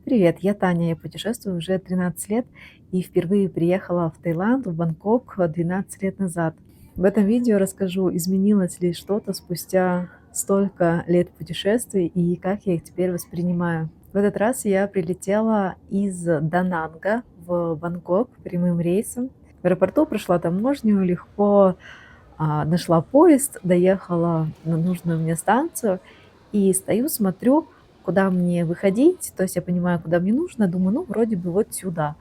Привет, я Таня, я путешествую уже 13 лет и впервые приехала в Таиланд, в Бангкок 12 лет назад. В этом видео расскажу, изменилось ли что-то спустя столько лет путешествий и как я их теперь воспринимаю. В этот раз я прилетела из Дананга в Бангкок прямым рейсом. В аэропорту прошла таможню, легко нашла поезд, доехала на нужную мне станцию и стою, смотрю, куда мне выходить. То есть я понимаю, куда мне нужно. Думаю, ну, вроде бы вот сюда.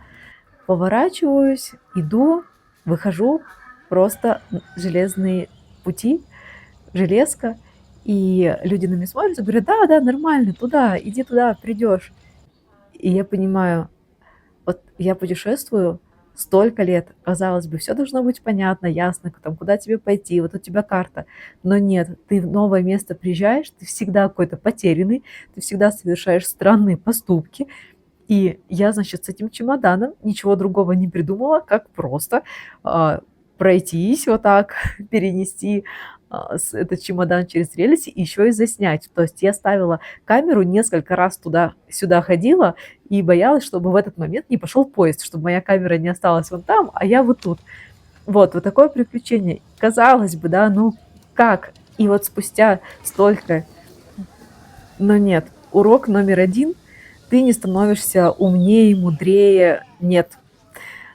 Поворачиваюсь, иду, выхожу, просто железные пути, железка. И люди на меня смотрят и говорят, да, да, нормально, туда, иди туда, придешь. И я понимаю, вот я путешествую столько лет, казалось бы, все должно быть понятно, ясно, там, куда тебе пойти, вот у тебя карта. Но нет, ты в новое место приезжаешь, ты всегда какой-то потерянный, ты всегда совершаешь странные поступки. И я, значит, с этим чемоданом ничего другого не придумала, как просто а, пройтись вот так, перенести этот чемодан через рельсы и еще и заснять. То есть я ставила камеру, несколько раз туда-сюда ходила и боялась, чтобы в этот момент не пошел поезд, чтобы моя камера не осталась вон там, а я вот тут. Вот такое приключение. Казалось бы, да, ну как? И вот спустя столько, но нет, урок номер один: ты не становишься умнее, мудрее, нет.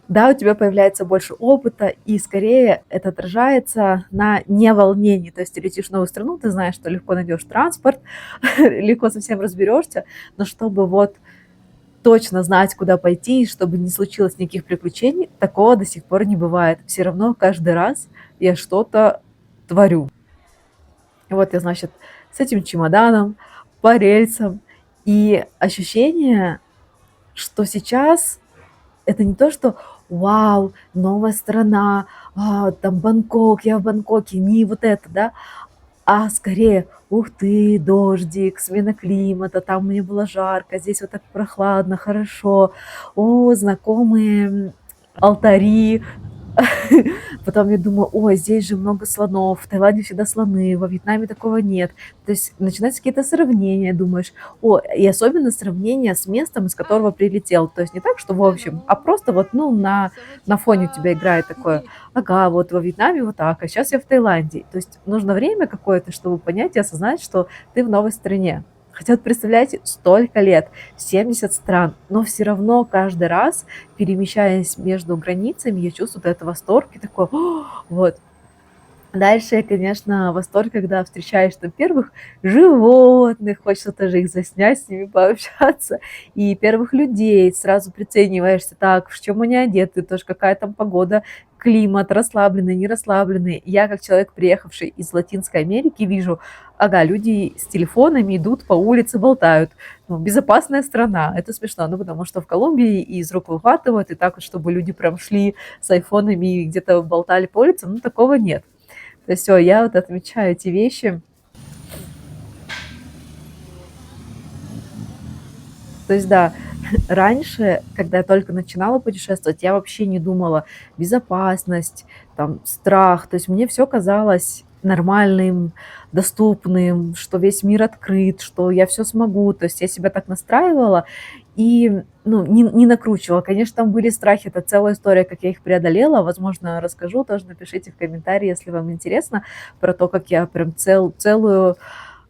Да, у тебя появляется больше опыта, и скорее это отражается на неволнении. То есть ты летишь в новую страну, ты знаешь, что легко найдешь транспорт, легко со всем разберешься, но чтобы вот точно знать, куда пойти, и чтобы не случилось никаких приключений, такого до сих пор не бывает. Все равно каждый раз я что-то творю. И вот я, значит, с этим чемоданом по рельсам, и ощущение, что сейчас это не то, что вау, новая страна, там Бангкок, я в Бангкоке, не вот это, да, а скорее, ух ты, дождик, смена климата, там мне было жарко, здесь вот так прохладно, хорошо, о, знакомые алтари. Потом я думаю, ой, здесь же много слонов, в Таиланде всегда слоны, во Вьетнаме такого нет. То есть начинаются какие-то сравнения, думаешь, о, и особенно сравнение с местом, из которого прилетел. То есть не так, что в общем, а просто вот, ну, на фоне у тебя играет такое, ага, вот во Вьетнаме вот так, а сейчас я в Таиланде. То есть нужно время какое-то, чтобы понять и осознать, что ты в новой стране. Хотя вот представляете, столько лет, 70 стран, но все равно каждый раз, перемещаясь между границами, я чувствую вот этот восторг и такой, «О!» Вот. Дальше, конечно, восторг, когда встречаешь там первых животных, хочется тоже их заснять, с ними пообщаться, и первых людей, сразу прицениваешься, так, в чем они одеты, тоже какая там погода, климат, расслабленный, не расслабленный. Я, как человек, приехавший из Латинской Америки, вижу, ага, люди с телефонами идут по улице, болтают. Ну, безопасная страна, это смешно, ну, потому что в Колумбии из рук выхватывают, и так вот, чтобы люди прям шли с айфонами и где-то болтали по улицам, ну, такого нет. То есть все, я вот отмечаю эти вещи. То есть да, раньше, когда я только начинала путешествовать, я вообще не думала безопасность, там, страх. То есть мне все казалось нормальным, доступным, что весь мир открыт, что я все смогу. То есть я себя так настраивала и, ну, не накручивала. Конечно, там были страхи, это целая история, как я их преодолела. Возможно, расскажу, тоже напишите в комментарии, если вам интересно, про то, как я прям целую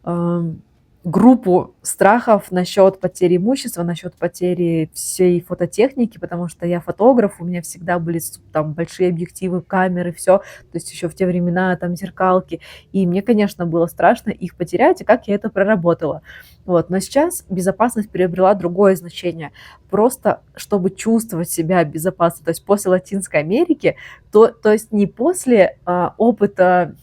ам, группу страхов насчет потери имущества, насчет потери всей фототехники, потому что я фотограф, у меня всегда были там большие объективы, камеры, все, то есть еще в те времена там зеркалки, и мне, конечно, было страшно их потерять, и как я это проработала. Вот. Но сейчас безопасность приобрела другое значение. Просто чтобы чувствовать себя безопасно, то есть после Латинской Америки, то есть не после опыта,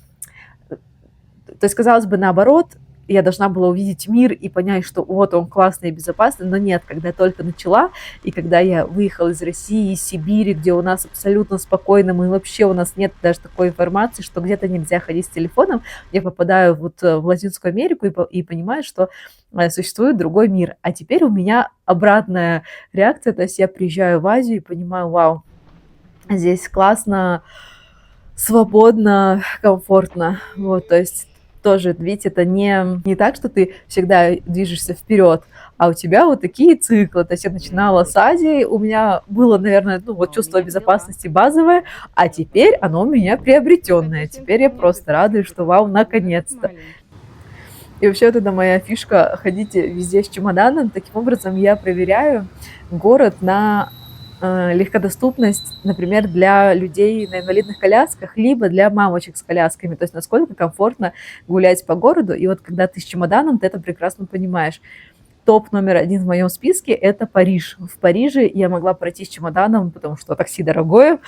то есть, казалось бы, наоборот, я должна была увидеть мир и понять, что вот он классный и безопасный, но нет, когда я только начала, и когда я выехала из России, из Сибири, где у нас абсолютно спокойно, мы вообще, у нас нет даже такой информации, что где-то нельзя ходить с телефоном, я попадаю вот в Латинскую Америку и понимаю, что существует другой мир. А теперь у меня обратная реакция, то есть я приезжаю в Азию и понимаю, вау, здесь классно, свободно, комфортно. Вот, то есть тоже, видите, это не так, что ты всегда движешься вперед, а у тебя вот такие циклы. То есть я начинала с Азии, у меня было, наверное, ну, вот чувство безопасности базовое, а теперь оно у меня приобретенное. Теперь я просто радуюсь, что вау, наконец-то. И вообще вот это моя фишка, ходите везде с чемоданом. Таким образом я проверяю город на легкодоступность, например, для людей на инвалидных колясках, либо для мамочек с колясками, то есть насколько комфортно гулять по городу. И вот когда ты с чемоданом, ты это прекрасно понимаешь. Топ номер один в моем списке – это Париж. В Париже я могла пройти с чемоданом, потому что такси дорогое,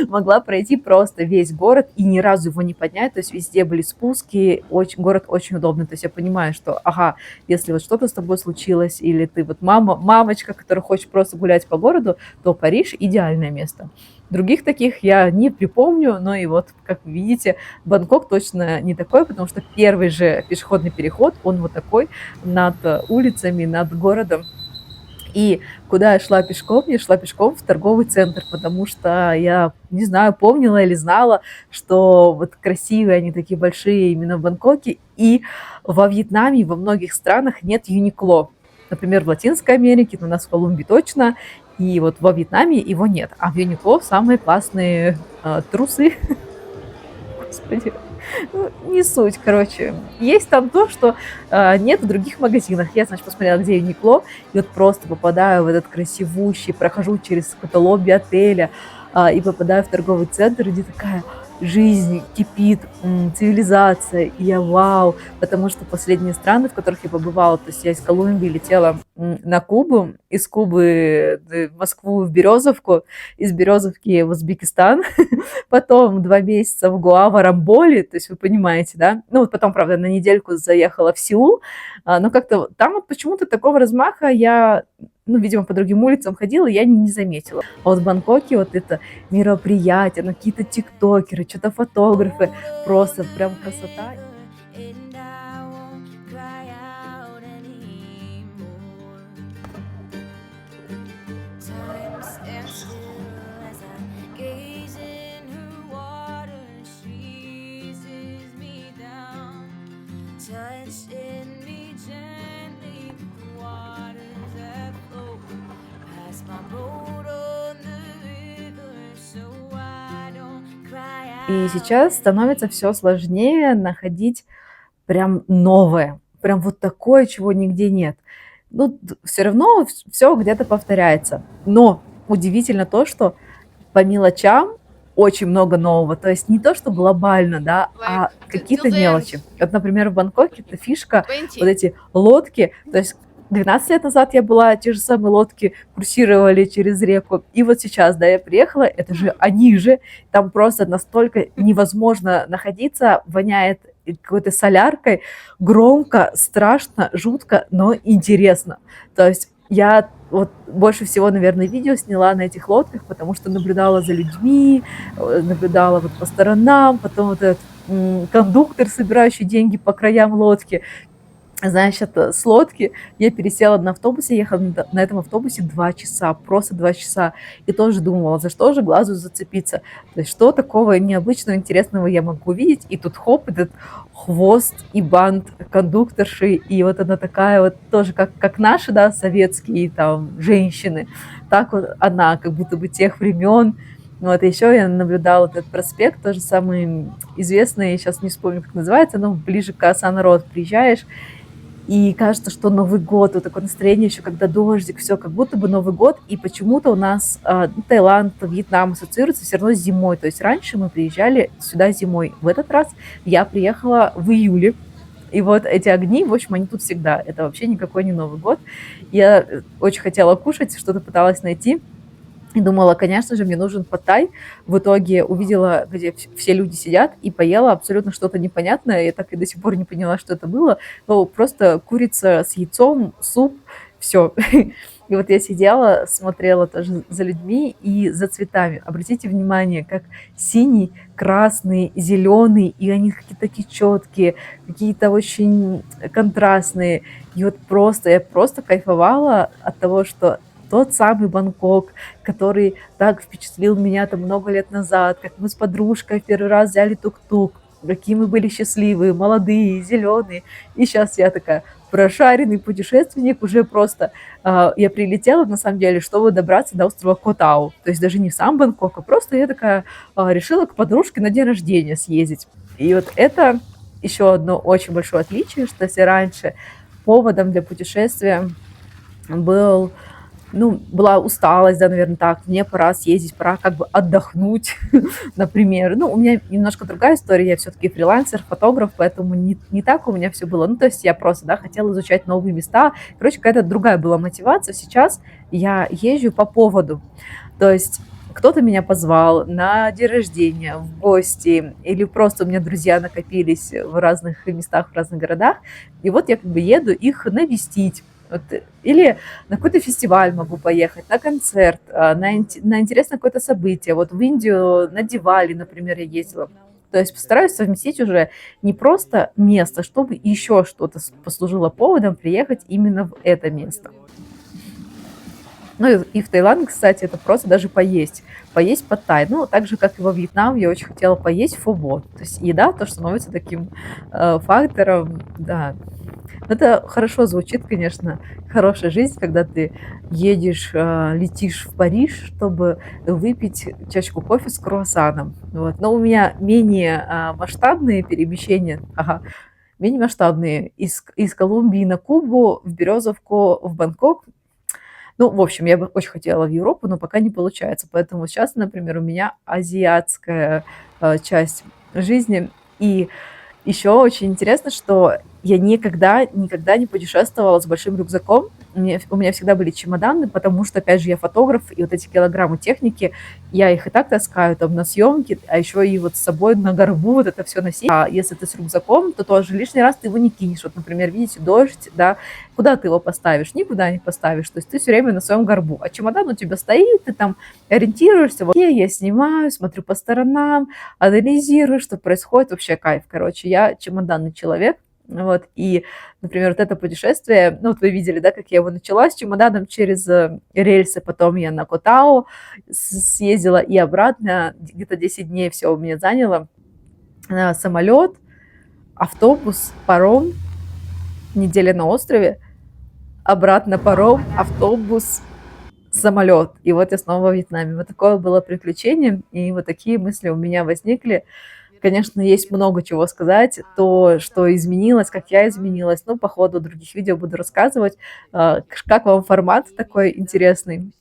могла пройти просто весь город и ни разу его не поднять, то есть везде были спуски, город очень удобный, то есть я понимаю, что, ага, если вот что-то с тобой случилось, или ты вот мамочка, которая хочет просто гулять по городу, то Париж – идеальное место. Других таких я не припомню, но и вот, как вы видите, Бангкок точно не такой, потому что первый же пешеходный переход, он вот такой над улицами, над городом. И куда я шла пешком? Я шла пешком в торговый центр, потому что я, не знаю, помнила или знала, что вот красивые они такие большие именно в Бангкоке. И во Вьетнаме, во многих странах нет Юникло. Например, в Латинской Америке, у нас в Колумбии точно, и вот во Вьетнаме его нет. А в Юникло самые классные трусы. Господи, ну, не суть, короче. Есть там то, что нет в других магазинах. Я, значит, посмотрела, где Юникло, и вот просто попадаю в этот красивущий, прохожу через какое-то лобби отеля и попадаю в торговый центр, где такая жизнь кипит, цивилизация, и я вау, потому что последние страны, в которых я побывала, то есть я из Колумбии летела на Кубу, из Кубы в Москву, в Березовку, из Березовки в Узбекистан, потом 2 месяца в Гоа, в Арамболе, то есть вы понимаете, да, ну вот потом, правда, на недельку заехала в Сеул, но как-то там вот почему-то такого размаха я, ну, видимо, по другим улицам ходила, я не заметила. А вот в Бангкоке вот это мероприятие, ну, какие-то тиктокеры, что-то фотографы, просто прям красота. И сейчас становится все сложнее находить прям новое, прям вот такое, чего нигде нет. Ну, все равно все где-то повторяется. Но удивительно то, что по мелочам очень много нового. То есть не то, что глобально, да, а какие-то мелочи. Вот, например, в Бангкоке это фишка, вот эти лодки, то есть 12 лет назад я была, те же самые лодки курсировали через реку. И вот сейчас, да, я приехала, это же они же, там просто настолько невозможно находиться, воняет какой-то соляркой, громко, страшно, жутко, но интересно. То есть я вот больше всего, наверное, видео сняла на этих лодках, потому что наблюдала за людьми, наблюдала вот по сторонам, потом вот этот кондуктор, собирающий деньги по краям лодки. Значит, с лодки я пересела на автобус, я ехала на этом автобусе 2 часа, просто 2 часа. И тоже думала, за что же глазу зацепиться. То есть что такого необычного, интересного я могу увидеть. И тут хоп, этот хвост и бант кондукторши. И вот она такая вот тоже, как наши, да, советские там женщины. Так вот она, как будто бы тех времен. Вот, и еще я наблюдала этот проспект, тоже самый известный, сейчас не вспомню, как называется, но ближе к Асан-Род приезжаешь, и кажется, что Новый год, вот такое настроение еще, когда дождик, все как будто бы Новый год, и почему-то у нас Таиланд, Вьетнам ассоциируется все равно с зимой, то есть раньше мы приезжали сюда зимой, в этот раз я приехала в июле, и вот эти огни, в общем, они тут всегда, это вообще никакой не Новый год. Я очень хотела кушать, что-то пыталась найти, и думала, конечно же, мне нужен пад-тай. В итоге увидела, где все люди сидят, и поела абсолютно что-то непонятное. Я так и до сих пор не поняла, что это было. Ну, просто курица с яйцом, суп, все. И вот я сидела, смотрела тоже за людьми и за цветами. Обратите внимание, как синий, красный, зеленый, и они какие-то такие четкие, какие-то очень контрастные. И вот просто, я просто кайфовала от того, что тот самый Бангкок, который так впечатлил меня там много лет назад, как мы с подружкой первый раз взяли тук-тук, какие мы были счастливые, молодые, зеленые. И сейчас я такая прошаренный путешественник, уже просто я прилетела, на самом деле, чтобы добраться до острова Котау. То есть даже не в сам Бангкок, а просто я такая решила к подружке на день рождения съездить. И вот это еще одно очень большое отличие, что если раньше поводом для путешествия был, ну, была усталость, да, наверное, так, мне пора съездить, пора как бы отдохнуть, например. Ну, у меня немножко другая история, я все-таки фрилансер, фотограф, поэтому не так у меня все было. Ну, то есть я просто, да, хотела изучать новые места. Короче, какая-то другая была мотивация. Сейчас я езжу по поводу. То есть кто-то меня позвал на день рождения, в гости, или просто у меня друзья накопились в разных местах, в разных городах, и вот я как бы еду их навестить. Вот, или на какой-то фестиваль могу поехать, на концерт, на интересное какое-то событие. Вот в Индию на Дивали, например, я ездила. То есть постараюсь совместить уже не просто место, чтобы еще что-то послужило поводом приехать именно в это место. Ну и в Таиланд, кстати, это просто даже поесть. Поесть пад-тай. Ну, так же, как и во Вьетнам, я очень хотела поесть фо-бо. То есть еда то становится таким фактором, да. Это хорошо звучит, конечно, хорошая жизнь, когда ты едешь, летишь в Париж, чтобы выпить чашку кофе с круассаном. Вот. Но у меня менее масштабные перемещения, менее масштабные из Колумбии на Кубу, в Березовку, в Бангкок. Ну, в общем, я бы очень хотела в Европу, но пока не получается. Поэтому сейчас, например, у меня азиатская часть жизни. И еще очень интересно, что я никогда не путешествовала с большим рюкзаком. У меня всегда были чемоданы, потому что, опять же, я фотограф, и вот эти килограммы техники, я их и так таскаю там на съемки, а еще и вот с собой на горбу вот это все носить. А если ты с рюкзаком, то тоже лишний раз ты его не кинешь. Вот, например, видите, дождь, да, куда ты его поставишь? Никуда не поставишь. То есть ты все время на своем горбу. А чемодан у тебя стоит, ты там ориентируешься. Вот я снимаю, смотрю по сторонам, анализирую, что происходит. Вообще кайф, короче. Я чемоданный человек. Вот, и, например, вот это путешествие, ну, вот вы видели, да, как я его начала с чемоданом через рельсы, потом я на Котау съездила и обратно, где-то 10 дней все у меня заняло, самолет, автобус, паром, неделя на острове, обратно паром, автобус, самолет, и вот я снова в Вьетнаме. Вот такое было приключение, и вот такие мысли у меня возникли. Конечно, есть много чего сказать, то, что изменилось, как я изменилась. Ну, по ходу других видео буду рассказывать, как вам формат такой интересный.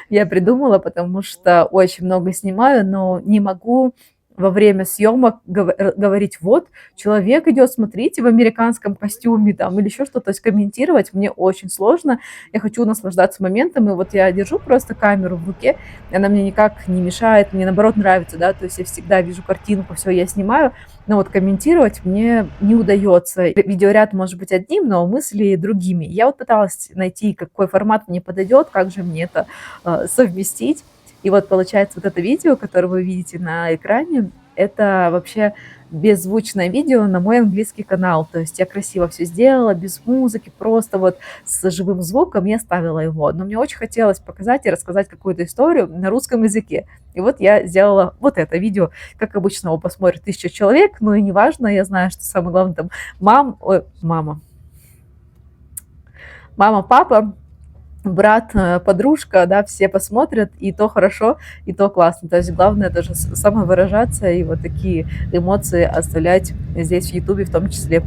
Я придумала, потому что очень много снимаю, но не могу во время съемок говорить, вот, человек идет, смотрите, в американском костюме там или еще что-то, то есть комментировать мне очень сложно, я хочу наслаждаться моментом, и вот я держу просто камеру в руке, и она мне никак не мешает, мне наоборот нравится, да, то есть я всегда вижу картинку, все, я снимаю, но вот комментировать мне не удается. Видеоряд может быть одним, но мысли другими. Я вот пыталась найти, какой формат мне подойдет, как же мне это совместить. И вот получается вот это видео, которое вы видите на экране, это вообще беззвучное видео на мой английский канал. То есть я красиво все сделала, без музыки, просто вот с живым звуком я ставила его. Но мне очень хотелось показать и рассказать какую-то историю на русском языке. И вот я сделала вот это видео. Как обычно его посмотрит 1000 человек, но и неважно, я знаю, что самое главное там мама, папа, брат, подружка, да, все посмотрят, и то хорошо, и то классно. То есть главное тоже самовыражаться и вот такие эмоции оставлять здесь в Ютубе в том числе.